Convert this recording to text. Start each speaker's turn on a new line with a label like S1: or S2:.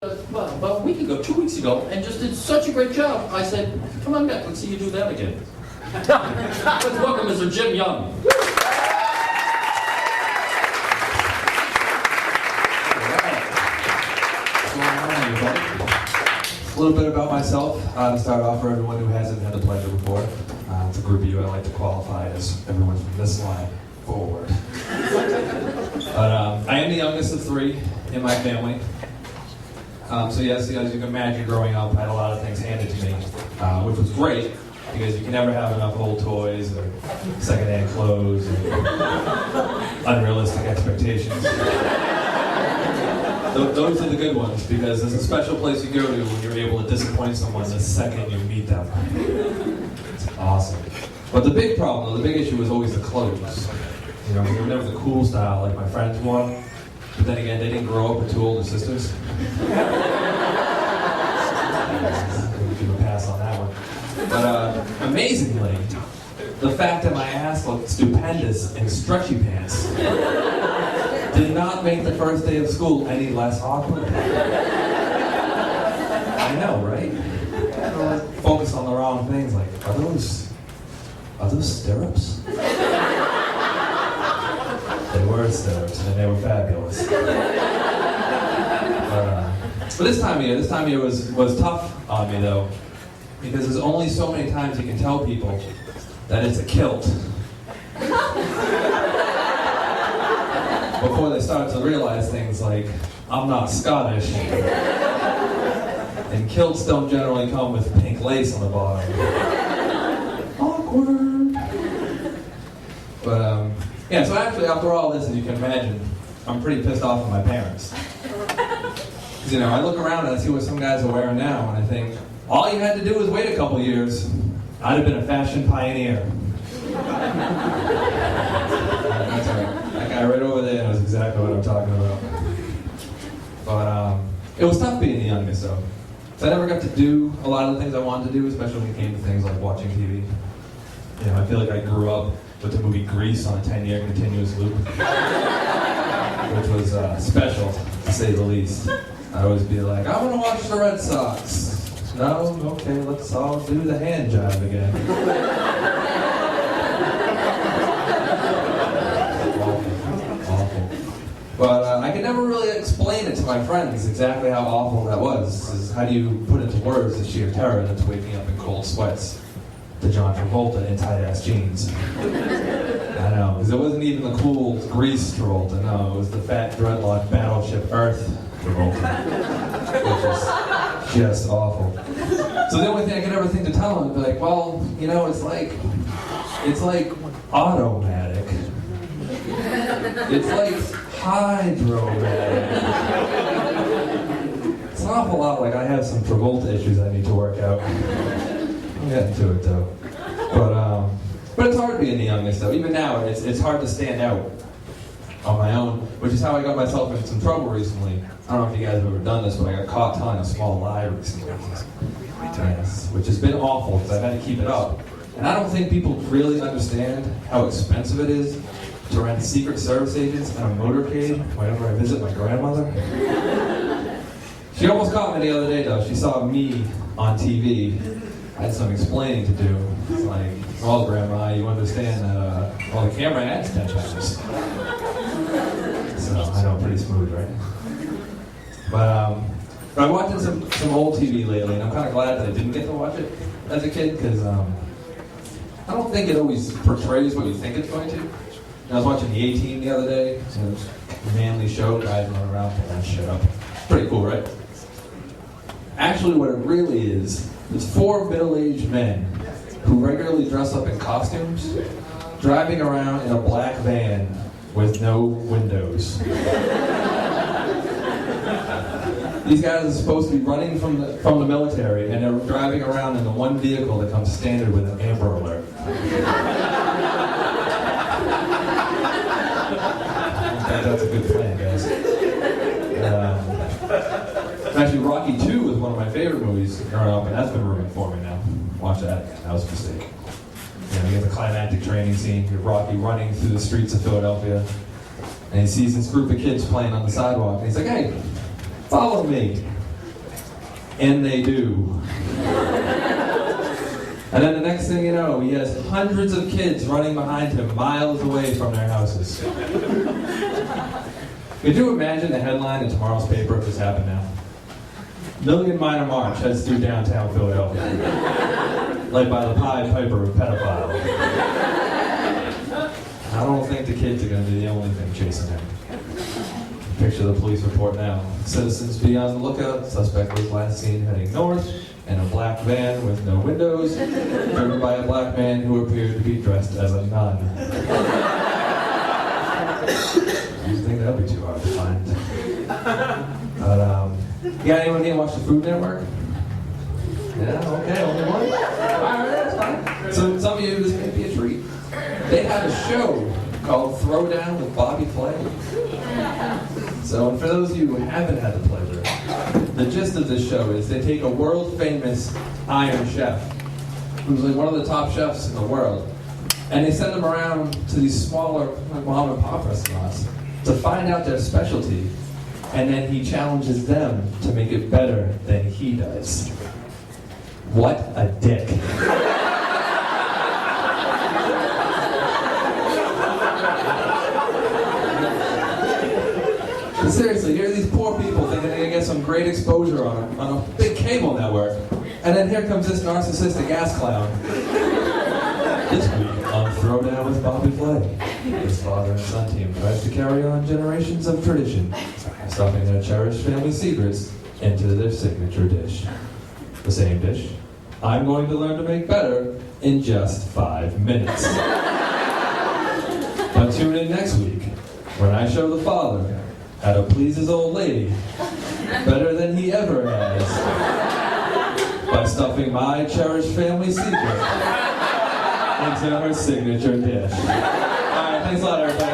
S1: About a week ago, 2 weeks ago, and just did such a great job. I said, come on back, let's see you do that again. Let's welcome Mr. Jim Young.
S2: A little bit about myself to start off for everyone who hasn't had the pleasure before. It's a group of you I like to qualify as everyone from this line forward. But I am the youngest of three in my family. So yes, as you can imagine, growing up, I had a lot of things handed to me, which was great, because you can never have enough old toys or secondhand clothes or unrealistic expectations. Those are the good ones, because there's a special place you go to when you're able to disappoint someone the second you meet them. It's awesome. But the big problem, the big issue was always the clothes. You know, they were never the cool style like my friends wore. But then again, they didn't grow up with two older sisters. Give a pass on that one. But amazingly, the fact that my ass looked stupendous in stretchy pants did not make the first day of school any less awkward. I know, right? I focus on the wrong things, like, are those stirrups? They were stirrups, and they were fabulous. But this time of year was tough on me, though, because there's only so many times you can tell people that it's a kilt before they start to realize things like, I'm not Scottish, and kilts don't generally come with pink lace on the bottom. Awkward. But, yeah, so actually, after all this, as you can imagine, I'm pretty pissed off at my parents. Because, you know, I look around and I see what some guys are wearing now, and I think, all you had to do was wait a couple years. I'd have been a fashion pioneer. That's right. That guy right over there knows exactly what I'm talking about. But it was tough being the youngest, though. So I never got to do a lot of the things I wanted to do, especially when it came to things like watching TV. You know, I feel like I grew up with the movie Grease on a 10-year continuous loop, which was special, to say the least. I'd always be like, I want to watch the Red Sox. No? Okay, let's all do the hand jive again. Awful. But I could never really explain it to my friends exactly how awful that was. Is how do you put into words the sheer terror that's waking up in cold sweats to John Travolta in tight-ass jeans? I know, because it wasn't even the cool Grease Travolta, no, it was the fat dreadlock Battleship Earth Travolta, which is just awful. So the only thing I could ever think to tell him would be like, well, you know, it's like automatic. It's like hydromatic. It's an awful lot like I have some Travolta issues I need to work out. I'm getting to it though. But it's hard being the youngest though. Even now, it's hard to stand out on my own, which is how I got myself in some trouble recently. I don't know if you guys have ever done this, but I got caught telling a small lie recently. Yes, which has been awful because I've had to keep it up. And I don't think people really understand how expensive it is to rent Secret Service agents and a motorcade whenever I visit my grandmother. She almost caught me the other day though. She saw me on TV. I had some explaining to do. It's like, well, Grandma, you understand well, the camera adds 10 times. So, I know, pretty smooth, right? But I'm watching some old TV lately, and I'm kind of glad that I didn't get to watch it as a kid, because I don't think it always portrays what you think it's going to. And I was watching The A-Team the other day. It's a manly show, guys running around pulling that shit up. Pretty cool, right? Actually, what it really is four middle-aged men who regularly dress up in costumes, driving around in a black van with no windows. These guys are supposed to be running from the military, and they're driving around in the one vehicle that comes standard with an Amber Alert. That's a good plan, guys. Actually, Rocky 2 was one of my favorite movies growing up, and that's been ruined for me now. Watch that again. That was a mistake. You know, you get the climactic training scene. You get Rocky running through the streets of Philadelphia, and he sees this group of kids playing on the sidewalk, and he's like, hey, follow me. And they do. And then the next thing you know, he has hundreds of kids running behind him miles away from their houses. Could you imagine the headline in tomorrow's paper if this happened now? Million Minor March heads through downtown Philadelphia. Led by the Pied Piper of pedophile. I don't think the kids are going to be the only thing chasing him. Picture the police report now. Citizens be on the lookout. Suspect was last seen heading north in a black van with no windows, driven by a black man who appeared to be dressed as a nun. You think that'd be too hard to find? But, you got anyone here watch the Food Network? Yeah, okay, only one? Alright, that's fine. So some of you, this may be a treat. They have a show called Throwdown with Bobby Flay. So for those of you who haven't had the pleasure, the gist of this show is they take a world-famous Iron Chef, who's like one of the top chefs in the world, and they send them around to these smaller mom and pop restaurants to find out their specialty, and then he challenges them to make it better than he does. What a dick. But seriously, here are these poor people thinking they're going to get some great exposure on a big cable network. And then here comes this narcissistic ass clown. This week on Throwdown with Bobby Flay, his father and son team tries to carry on generations of tradition, stuffing their cherished family secrets into their signature dish. The same dish I'm going to learn to make better in just 5 minutes. But tune in next week when I show the father how to please his old lady better than he ever has by stuffing my cherished family secret into her signature dish. All right, thanks a lot, everybody.